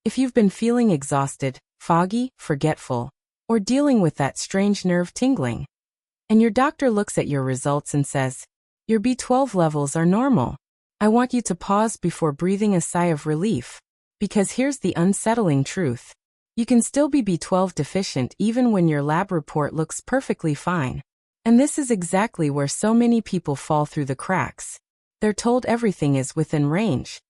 If you've been feeling exhausted, foggy, forgetful, or dealing with that strange nerve tingling, and your doctor looks at your results and says, your B12 levels are normal, I want you to pause before breathing a sigh of relief, because here's the unsettling truth. You can still be B12 deficient even when your lab report looks perfectly fine. And this is exactly where so many people fall through the cracks. They're told everything is within range.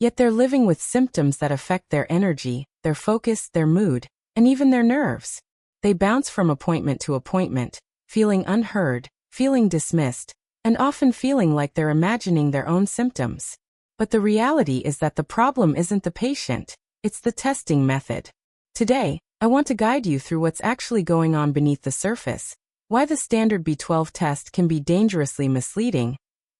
Yet they're living with symptoms that affect their energy, their focus, their mood, and even their nerves. They bounce from appointment to appointment, feeling unheard, feeling dismissed, and often feeling like they're imagining their own symptoms. But the reality is that the problem isn't the patient, it's the testing method. Today, I want to guide you through what's actually going on beneath the surface, why the standard B12 test can be dangerously misleading,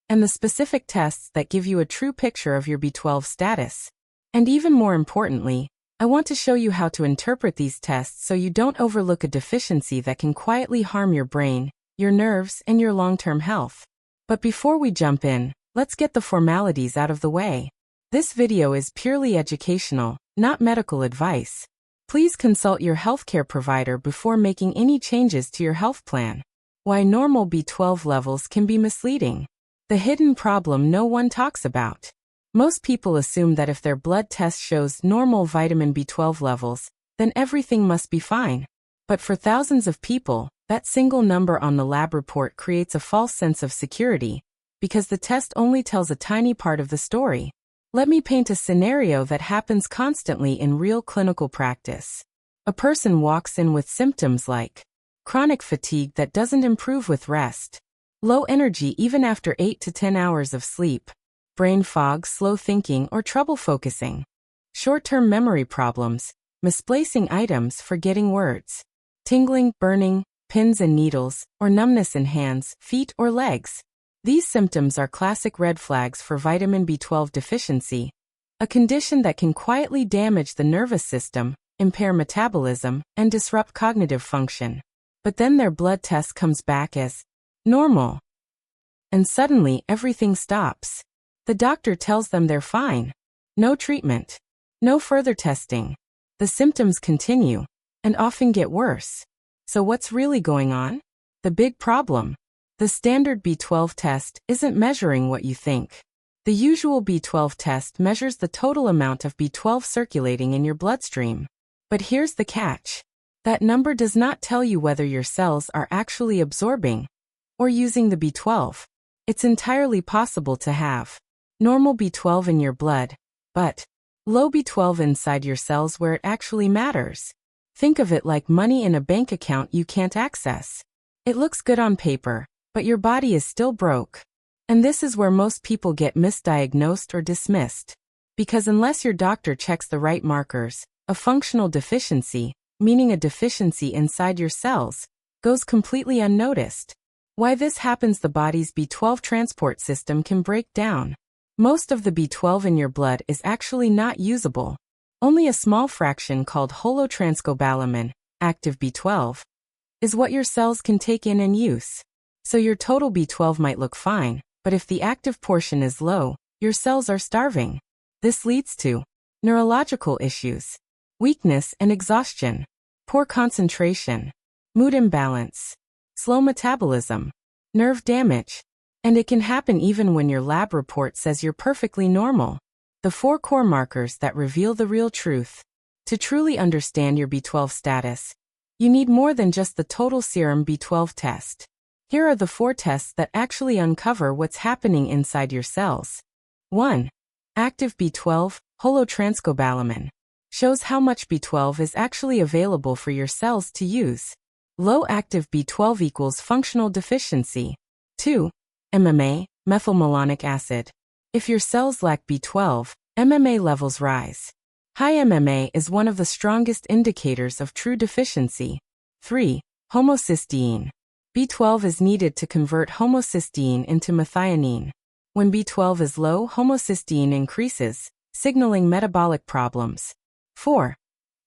and the specific tests that give you a true picture of your B12 status. And even more importantly, I want to show you how to interpret these tests so you don't overlook a deficiency that can quietly harm your brain, your nerves, and your long-term health. But before we jump in, let's get the formalities out of the way. This video is purely educational, not medical advice. Please consult your healthcare provider before making any changes to your health plan. Why normal B12 levels can be misleading. The hidden problem no one talks about. Most people assume that if their blood test shows normal vitamin B12 levels, then everything must be fine. But for thousands of people, that single number on the lab report creates a false sense of security, because the test only tells a tiny part of the story. Let me paint a scenario that happens constantly in real clinical practice. A person walks in with symptoms like chronic fatigue that doesn't improve with rest, low energy even after 8 to 10 hours of sleep, brain fog, slow thinking, or trouble focusing, short-term memory problems, misplacing items, forgetting words, tingling, burning, pins and needles, or numbness in hands, feet, or legs. These symptoms are classic red flags for vitamin B12 deficiency, a condition that can quietly damage the nervous system, impair metabolism, and disrupt cognitive function. But then their blood test comes back as normal. And suddenly everything stops. The doctor tells them they're fine. No treatment. No further testing. The symptoms continue, and often get worse. So what's really going on? The big problem. The standard B12 test isn't measuring what you think. The usual B12 test measures the total amount of B12 circulating in your bloodstream. But here's the catch. That number does not tell you whether your cells are actually absorbing or using the B12. It's entirely possible to have normal B12 in your blood, but low B12 inside your cells where it actually matters. Think of it like money in a bank account you can't access. It looks good on paper, but your body is still broke. And this is where most people get misdiagnosed or dismissed. Because unless your doctor checks the right markers, a functional deficiency, meaning a deficiency inside your cells, goes completely unnoticed. Why this happens: the body's B12 transport system can break down. Most of the B12 in your blood is actually not usable. Only a small fraction, called holotranscobalamin, active B12, is what your cells can take in and use. So your total B12 might look fine, but if the active portion is low, your cells are starving. This leads to neurological issues, weakness and exhaustion, poor concentration, mood imbalance, slow metabolism, nerve damage, and it can happen even when your lab report says you're perfectly normal. The 4 core markers that reveal the real truth. To truly understand your B12 status, you need more than just the total serum B12 test. Here are the 4 tests that actually uncover what's happening inside your cells. 1. Active B12, holotranscobalamin. Shows how much B12 is actually available for your cells to use. Low active B12 equals functional deficiency. 2. MMA, methylmalonic acid. If your cells lack B12, MMA levels rise. High MMA is one of the strongest indicators of true deficiency. 3. Homocysteine. B12 is needed to convert homocysteine into methionine. When B12 is low, homocysteine increases, signaling metabolic problems. 4.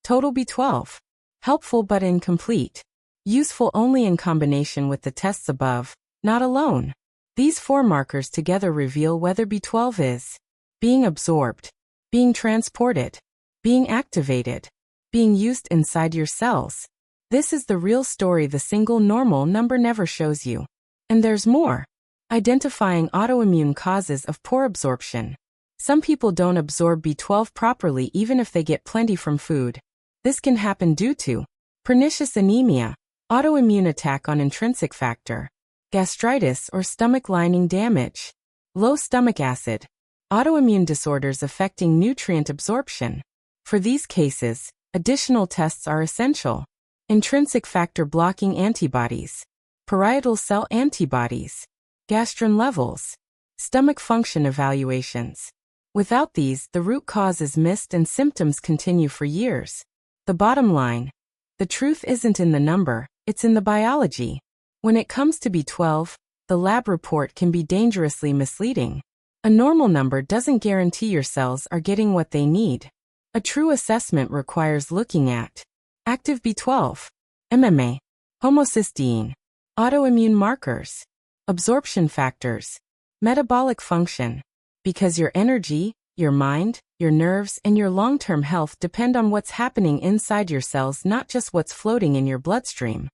Total B12. Helpful but incomplete. Useful only in combination with the tests above, not alone. These 4 markers together reveal whether B12 is being absorbed, being transported, being activated, being used inside your cells. This is the real story the single normal number never shows you. And there's more. Identifying autoimmune causes of poor absorption. Some people don't absorb B12 properly even if they get plenty from food. This can happen due to pernicious anemia, autoimmune attack on intrinsic factor, gastritis or stomach lining damage, low stomach acid, autoimmune disorders affecting nutrient absorption. For these cases, additional tests are essential. Intrinsic factor blocking antibodies, parietal cell antibodies, gastrin levels, stomach function evaluations. Without these, the root cause is missed and symptoms continue for years. The bottom line: the truth isn't in the number, it's in the biology. When it comes to B12, the lab report can be dangerously misleading. A normal number doesn't guarantee your cells are getting what they need. A true assessment requires looking at active B12, MMA, homocysteine, autoimmune markers, absorption factors, metabolic function. Because your energy, your mind, your nerves, and your long-term health depend on what's happening inside your cells, not just what's floating in your bloodstream.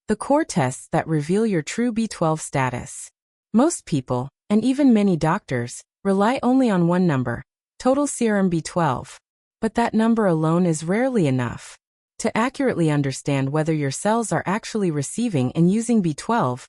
The core tests that reveal your true B12 status. Most people, and even many doctors, rely only on one number, total serum B12. But that number alone is rarely enough. To accurately understand whether your cells are actually receiving and using B12,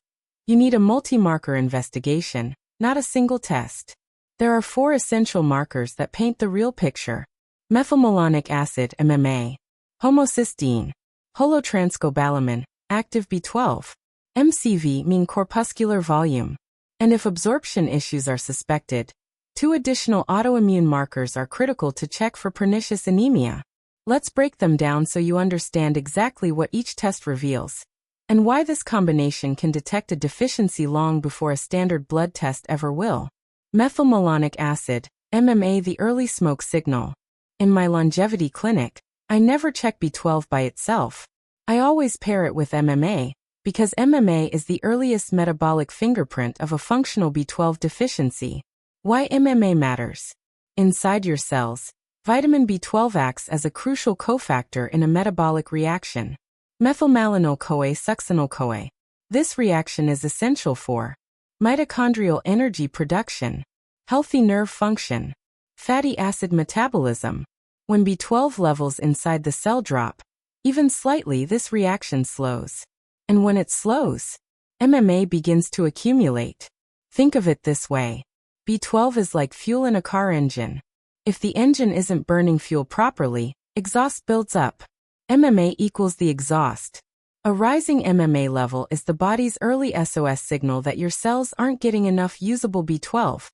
you need a multi-marker investigation, not a single test. There are 4 essential markers that paint the real picture: methylmalonic acid MMA, homocysteine, holotranscobalamin, active B12, MCV mean corpuscular volume. And if absorption issues are suspected, 2 additional autoimmune markers are critical to check for pernicious anemia. Let's break them down so you understand exactly what each test reveals, and why this combination can detect a deficiency long before a standard blood test ever will. Methylmalonic acid, MMA, the early smoke signal. In my longevity clinic, I never check B12 by itself. I always pair it with MMA, because MMA is the earliest metabolic fingerprint of a functional B12 deficiency. Why MMA matters? Inside your cells, vitamin B12 acts as a crucial cofactor in a metabolic reaction. Methylmalonyl-CoA succinyl-CoA. This reaction is essential for mitochondrial energy production, healthy nerve function, fatty acid metabolism. When B12 levels inside the cell drop, even slightly, this reaction slows. And when it slows, MMA begins to accumulate. Think of it this way. B12 is like fuel in a car engine. If the engine isn't burning fuel properly, exhaust builds up. MMA equals the exhaust. A rising MMA level is the body's early SOS signal that your cells aren't getting enough usable B12,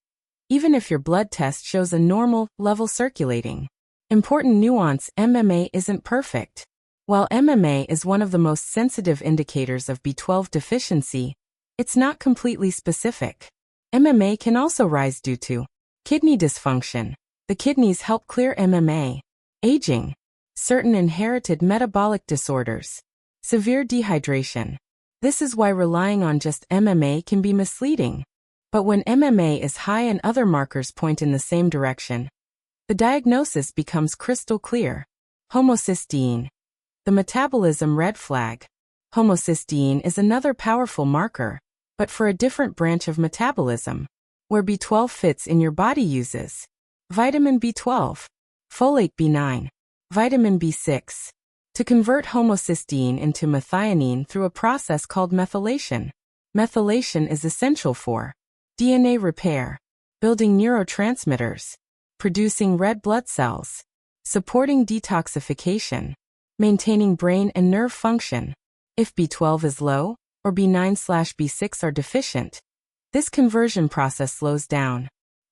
even if your blood test shows a normal level circulating. Important nuance: MMA isn't perfect. While MMA is one of the most sensitive indicators of B12 deficiency, it's not completely specific. MMA can also rise due to kidney dysfunction. The kidneys help clear MMA. Aging. Certain inherited metabolic disorders. Severe dehydration. This is why relying on just MMA can be misleading. But when MMA is high and other markers point in the same direction, the diagnosis becomes crystal clear. Homocysteine. The metabolism red flag. Homocysteine is another powerful marker, but for a different branch of metabolism, where B12 fits in your body uses vitamin B12, folate B9, vitamin B6, to convert homocysteine into methionine through a process called methylation. Methylation is essential for DNA repair, building neurotransmitters, producing red blood cells, supporting detoxification, maintaining brain and nerve function. If B12 is low, or B9/B6 are deficient, this conversion process slows down.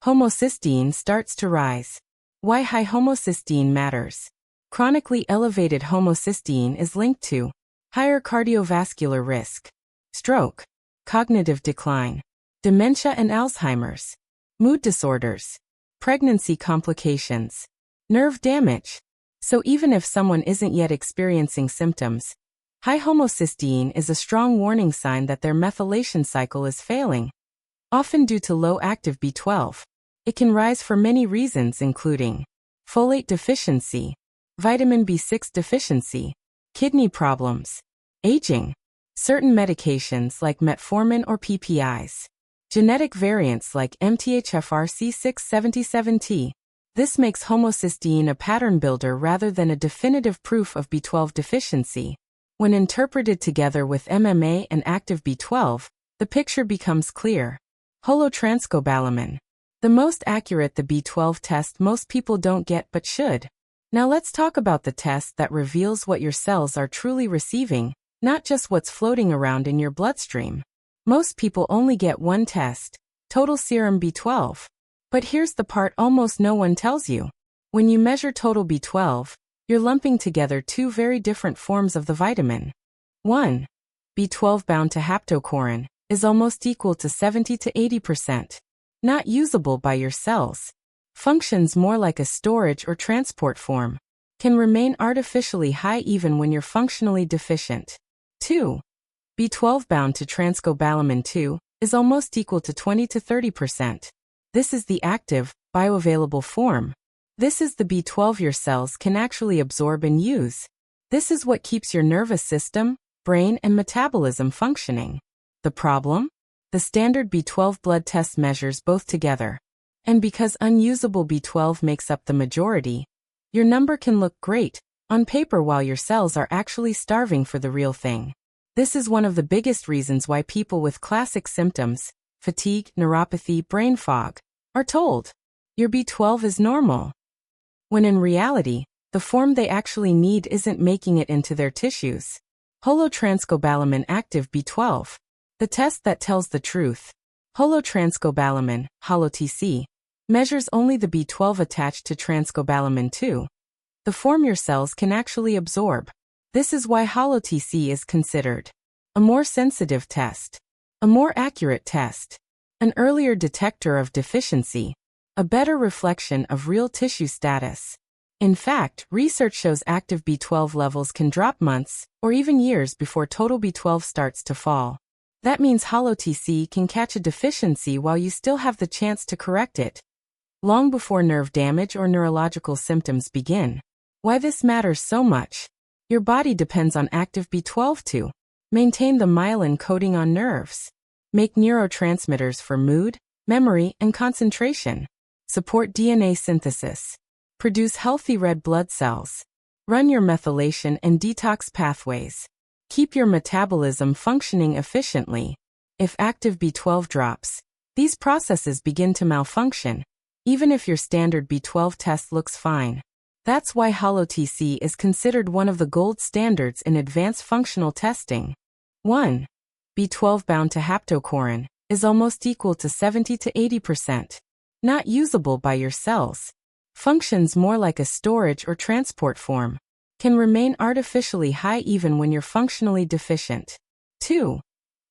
Homocysteine starts to rise. Why high homocysteine matters. Chronically elevated homocysteine is linked to higher cardiovascular risk, stroke, cognitive decline, dementia and Alzheimer's, mood disorders, pregnancy complications, nerve damage. So even if someone isn't yet experiencing symptoms, high homocysteine is a strong warning sign that their methylation cycle is failing. Often due to low active B12, it can rise for many reasons including folate deficiency, vitamin B6 deficiency, kidney problems, aging, certain medications like metformin or PPIs, genetic variants like MTHFR-C677T. This makes homocysteine a pattern builder rather than a definitive proof of B12 deficiency. When interpreted together with MMA and active B12, the picture becomes clear. Holotranscobalamin. The most accurate the B12 test most people don't get but should. Now let's talk about the test that reveals what your cells are truly receiving, not just what's floating around in your bloodstream. Most people only get one test, total serum B12. But here's the part almost no one tells you. When you measure total B12, you're lumping together two very different forms of the vitamin. 1. B12 bound to haptocorrin is almost equal to 70 to 80%. Not usable by your cells. Functions more like a storage or transport form. Can remain artificially high even when you're functionally deficient. 2. B12 bound to transcobalamin 2 is almost equal to 20 to 30%. This is the active, bioavailable form. This is the B12 your cells can actually absorb and use. This is what keeps your nervous system, brain, and metabolism functioning. The problem? The standard B12 blood test measures both together. And because unusable B12 makes up the majority, your number can look great on paper while your cells are actually starving for the real thing. This is one of the biggest reasons why people with classic symptoms, fatigue, neuropathy, brain fog, are told, your B12 is normal. When in reality, the form they actually need isn't making it into their tissues. Holotranscobalamin active B12. The test that tells the truth. Holotranscobalamin, HoloTC, measures only the B12 attached to transcobalamin 2. The form your cells can actually absorb. This is why HoloTC is considered a more sensitive test, a more accurate test, an earlier detector of deficiency, a better reflection of real tissue status. In fact, research shows active B12 levels can drop months or even years before total B12 starts to fall. That means HoloTC can catch a deficiency while you still have the chance to correct it, long before nerve damage or neurological symptoms begin. Why this matters so much? Your body depends on active B12 to maintain the myelin coating on nerves, make neurotransmitters for mood, memory, and concentration, support DNA synthesis, produce healthy red blood cells, run your methylation and detox pathways, keep your metabolism functioning efficiently. If active B12 drops, these processes begin to malfunction, even if your standard B12 test looks fine. That's why HoloTC is considered one of the gold standards in advanced functional testing. 1. B12 bound to haptocorrin is almost equal to 70 to 80%. Not usable by your cells. Functions more like a storage or transport form. Can remain artificially high even when you're functionally deficient. 2.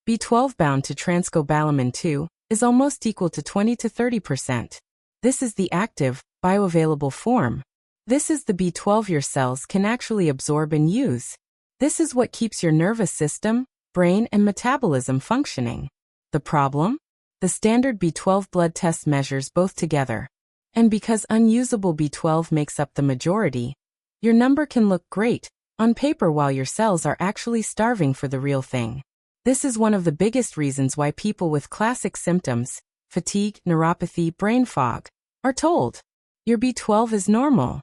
B12 bound to transcobalamin 2 is almost equal to 20 to 30%. This is the active, bioavailable form. This is the B12 your cells can actually absorb and use. This is what keeps your nervous system, brain, and metabolism functioning. The problem? The standard B12 blood test measures both together. And because unusable B12 makes up the majority, your number can look great on paper while your cells are actually starving for the real thing. This is one of the biggest reasons why people with classic symptoms, fatigue, neuropathy, brain fog, are told, your B12 is normal.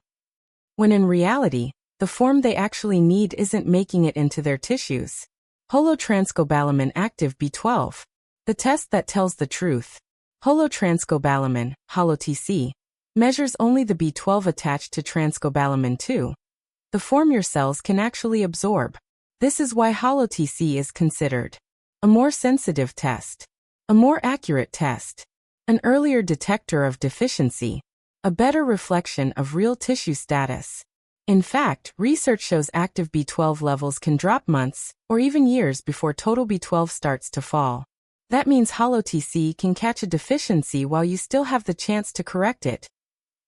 When in reality, the form they actually need isn't making it into their tissues. Holotranscobalamin active B12. The test that tells the truth. Holotranscobalamin, HoloTC, measures only the B12 attached to transcobalamin 2. The form your cells can actually absorb. This is why HoloTC is considered a more sensitive test, a more accurate test, an earlier detector of deficiency, a better reflection of real tissue status. In fact, research shows active B12 levels can drop months or even years before total B12 starts to fall. That means HoloTC can catch a deficiency while you still have the chance to correct it,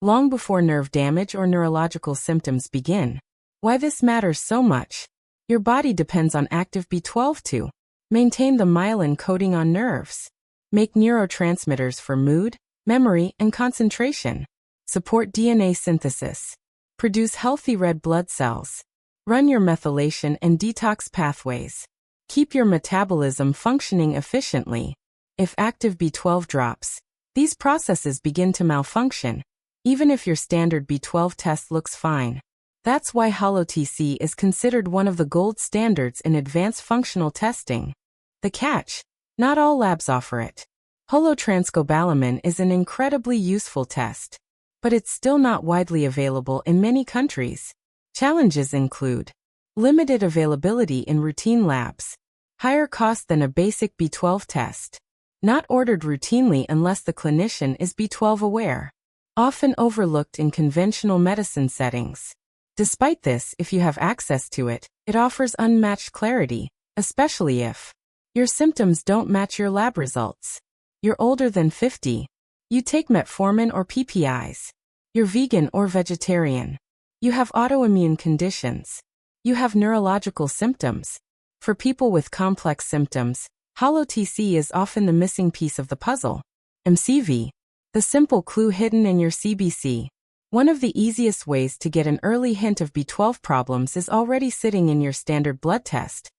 long before nerve damage or neurological symptoms begin. Why this matters so much? Your body depends on active B12 to maintain the myelin coating on nerves, make neurotransmitters for mood, memory, and concentration, support DNA synthesis, Produce healthy red blood cells. Run your methylation and detox pathways. Keep your metabolism functioning efficiently. If active B12 drops, these processes begin to malfunction, even if your standard B12 test looks fine. That's why HoloTC is considered one of the gold standards in advanced functional testing. The catch: not all labs offer it. Holotranscobalamin is an incredibly useful test, but it's still not widely available in many countries. Challenges include limited availability in routine labs, higher cost than a basic B12 test, not ordered routinely unless the clinician is B12 aware, often overlooked in conventional medicine settings. Despite this, if you have access to it, it offers unmatched clarity, especially if your symptoms don't match your lab results. You're older than 50. You take metformin or PPIs. You're vegan or vegetarian. You have autoimmune conditions. You have neurological symptoms. For people with complex symptoms, HoloTC is often the missing piece of the puzzle. MCV, the simple clue hidden in your CBC. One of the easiest ways to get an early hint of B12 problems is already sitting in your standard blood test.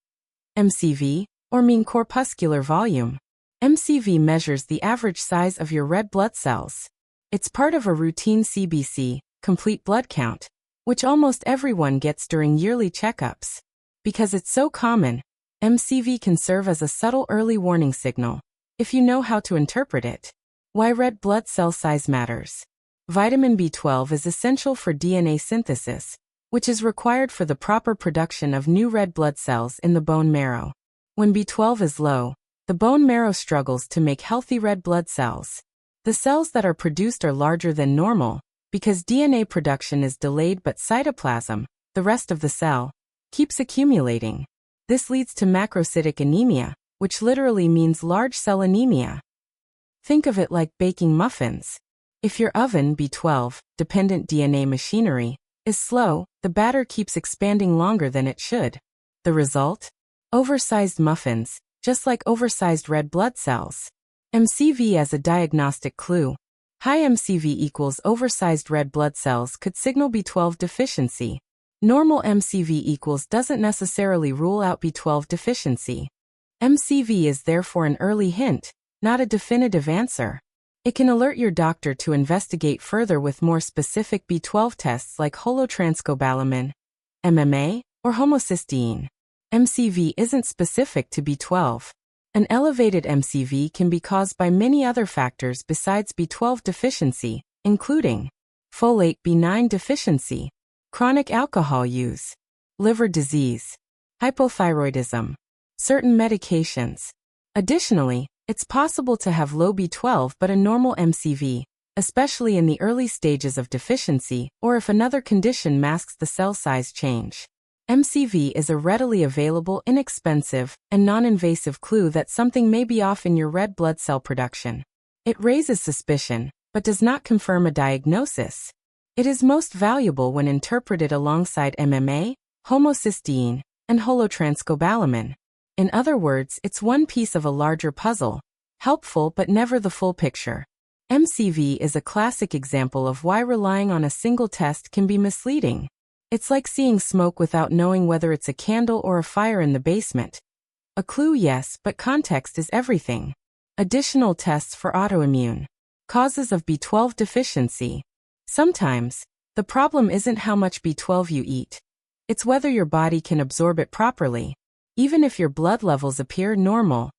MCV, or mean corpuscular volume. MCV measures the average size of your red blood cells. It's part of a routine CBC, complete blood count, which almost everyone gets during yearly checkups. Because it's so common, MCV can serve as a subtle early warning signal, if you know how to interpret it. Why red blood cell size matters. Vitamin B12 is essential for DNA synthesis, which is required for the proper production of new red blood cells in the bone marrow. When B12 is low, the bone marrow struggles to make healthy red blood cells. The cells that are produced are larger than normal, because DNA production is delayed, but cytoplasm, the rest of the cell, keeps accumulating. This leads to macrocytic anemia, which literally means large cell anemia. Think of it like baking muffins. If your oven B12, dependent DNA machinery, is slow, the batter keeps expanding longer than it should. The result? Oversized muffins, just like oversized red blood cells. MCV as a diagnostic clue. High MCV equals oversized red blood cells could signal B12 deficiency. Normal MCV equals doesn't necessarily rule out B12 deficiency. MCV is therefore an early hint, not a definitive answer. It can alert your doctor to investigate further with more specific B12 tests like holotranscobalamin, MMA, or homocysteine. MCV isn't specific to B12. An elevated MCV can be caused by many other factors besides B12 deficiency, including folate B9 deficiency, chronic alcohol use, liver disease, hypothyroidism, certain medications. Additionally, it's possible to have low B12 but a normal MCV, especially in the early stages of deficiency or if another condition masks the cell size change. MCV is a readily available, inexpensive, and non-invasive clue that something may be off in your red blood cell production. It raises suspicion, but does not confirm a diagnosis. It is most valuable when interpreted alongside MMA, homocysteine, and holotranscobalamin. In other words, it's one piece of a larger puzzle, helpful but never the full picture. MCV is a classic example of why relying on a single test can be misleading. It's like seeing smoke without knowing whether it's a candle or a fire in the basement. A clue, yes, but context is everything. Additional tests for autoimmune causes of B12 deficiency. Sometimes, the problem isn't how much B12 you eat. It's whether your body can absorb it properly. Even if your blood levels appear normal,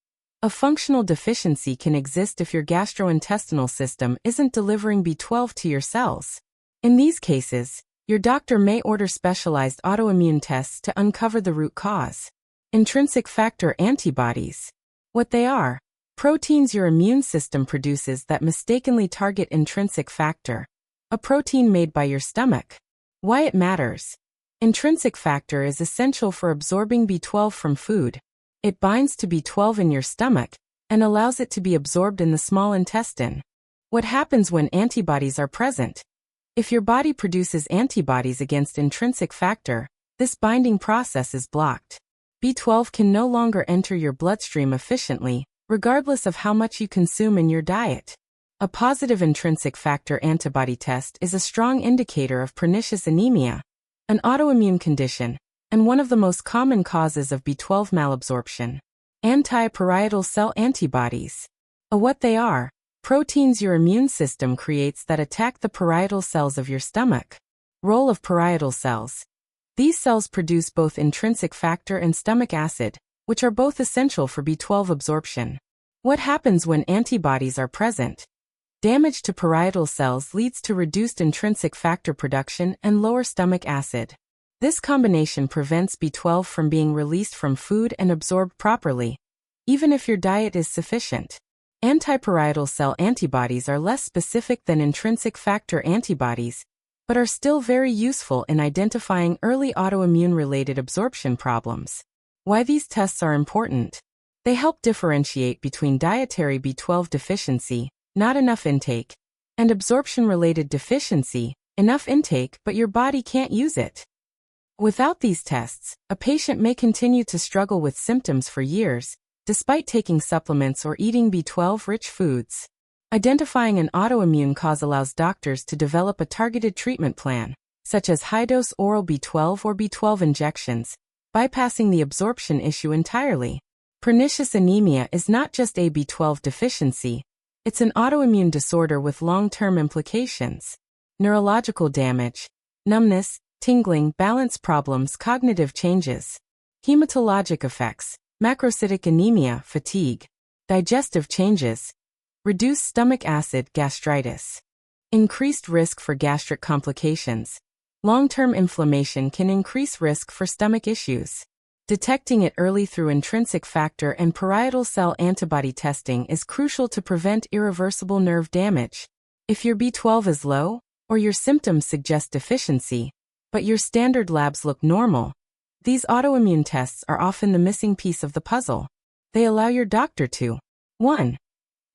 a functional deficiency can exist if your gastrointestinal system isn't delivering B12 to your cells. In these cases, your doctor may order specialized autoimmune tests to uncover the root cause. Intrinsic factor antibodies. What they are: proteins your immune system produces that mistakenly target intrinsic factor, a protein made by your stomach. Why it matters. Intrinsic factor is essential for absorbing B12 from food. It binds to B12 in your stomach and allows it to be absorbed in the small intestine. What happens when antibodies are present? If your body produces antibodies against intrinsic factor, this binding process is blocked. B12 can no longer enter your bloodstream efficiently, regardless of how much you consume in your diet. A positive intrinsic factor antibody test is a strong indicator of pernicious anemia, an autoimmune condition, and one of the most common causes of B12 malabsorption. Anti-parietal cell antibodies. What they are: proteins your immune system creates that attack the parietal cells of your stomach. Role of parietal cells. These cells produce both intrinsic factor and stomach acid, which are both essential for B12 absorption. What happens when antibodies are present? Damage to parietal cells leads to reduced intrinsic factor production and lower stomach acid. This combination prevents B12 from being released from food and absorbed properly, even if your diet is sufficient. Antiparietal cell antibodies are less specific than intrinsic factor antibodies, but are still very useful in identifying early autoimmune-related absorption problems. Why these tests are important? They help differentiate between dietary B12 deficiency, not enough intake, and absorption-related deficiency, enough intake but your body can't use it. Without these tests, a patient may continue to struggle with symptoms for years, despite taking supplements or eating B12-rich foods. Identifying an autoimmune cause allows doctors to develop a targeted treatment plan, such as high-dose oral B12 or B12 injections, bypassing the absorption issue entirely. Pernicious anemia is not just a B12 deficiency, it's an autoimmune disorder with long-term implications. Neurological damage, numbness, tingling, balance problems, cognitive changes. Hematologic effects, macrocytic anemia, fatigue. Digestive changes, reduced stomach acid, gastritis. Increased risk for gastric complications. Long-term inflammation can increase risk for stomach issues. Detecting it early through intrinsic factor and parietal cell antibody testing is crucial to prevent irreversible nerve damage. If your B12 is low, or your symptoms suggest deficiency, but your standard labs look normal, these autoimmune tests are often the missing piece of the puzzle. They allow your doctor to 1.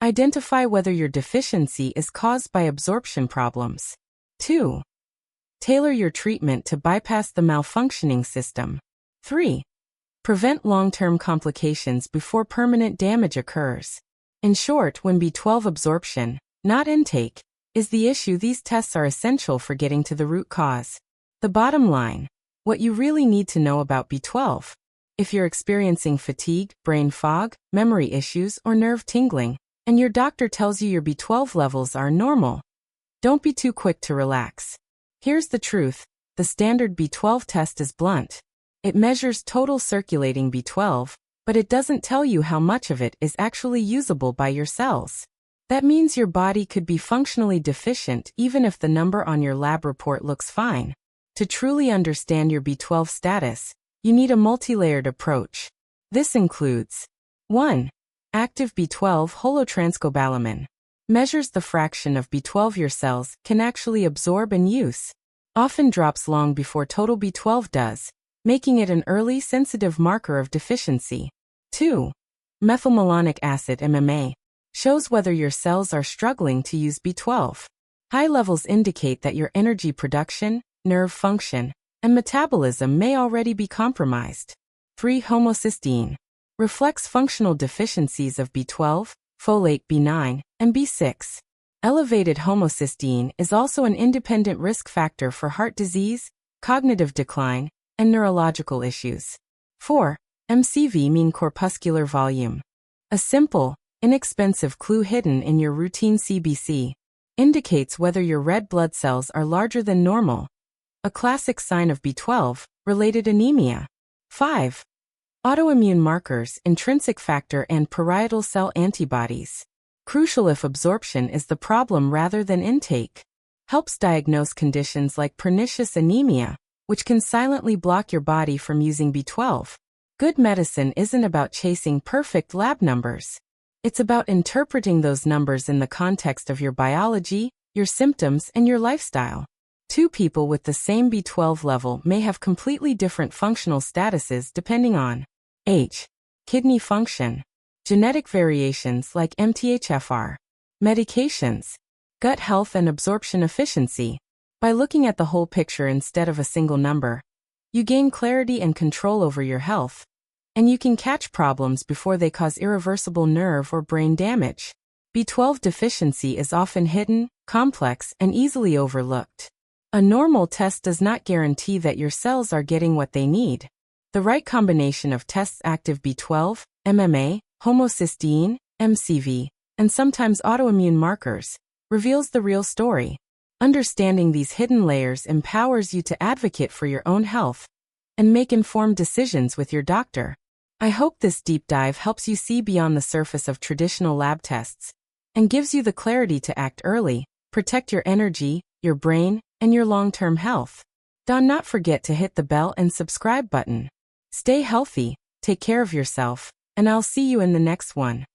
Identify whether your deficiency is caused by absorption problems. 2. Tailor your treatment to bypass the malfunctioning system. 3. Prevent long-term complications before permanent damage occurs. In short, when B12 absorption, not intake, is the issue, these tests are essential for getting to the root cause. The bottom line: what you really need to know about B12. If you're experiencing fatigue, brain fog, memory issues, or nerve tingling, and your doctor tells you your B12 levels are normal, don't be too quick to relax. Here's the truth: the standard B12 test is blunt. It measures total circulating B12, but it doesn't tell you how much of it is actually usable by your cells. That means your body could be functionally deficient even if the number on your lab report looks fine. To truly understand your B12 status, you need a multi-layered approach. This includes 1. Active B12 holotranscobalamin. Measures the fraction of B12 your cells can actually absorb and use. Often drops long before total B12 does, making it an early sensitive marker of deficiency. 2. Methylmalonic acid MMA. Shows whether your cells are struggling to use B12. High levels indicate that your energy production, nerve function, and metabolism may already be compromised. 3. Homocysteine. Reflects functional deficiencies of B12, folate, B9, and B6. Elevated homocysteine is also an independent risk factor for heart disease, cognitive decline, and neurological issues. 4. MCV, mean corpuscular volume. A simple, inexpensive clue hidden in your routine CBC. Indicates whether your red blood cells are larger than normal, a classic sign of B12-related anemia. 5. Autoimmune markers, intrinsic factor and parietal cell antibodies. Crucial if absorption is the problem rather than intake. Helps diagnose conditions like pernicious anemia, which can silently block your body from using B12. Good medicine isn't about chasing perfect lab numbers. It's about interpreting those numbers in the context of your biology, your symptoms, and your lifestyle. Two people with the same B12 level may have completely different functional statuses depending on H. Kidney function, genetic variations like MTHFR, medications, gut health and absorption efficiency. By looking at the whole picture instead of a single number, you gain clarity and control over your health, and you can catch problems before they cause irreversible nerve or brain damage. B12 deficiency is often hidden, complex, and easily overlooked. A normal test does not guarantee that your cells are getting what they need. The right combination of tests active B12, MMA, homocysteine, MCV, and sometimes autoimmune markers reveals the real story. Understanding these hidden layers empowers you to advocate for your own health and make informed decisions with your doctor. I hope this deep dive helps you see beyond the surface of traditional lab tests and gives you the clarity to act early, protect your energy, your brain, and your long-term health. Do not forget to hit the bell and subscribe button. Stay healthy, take care of yourself, and I'll see you in the next one.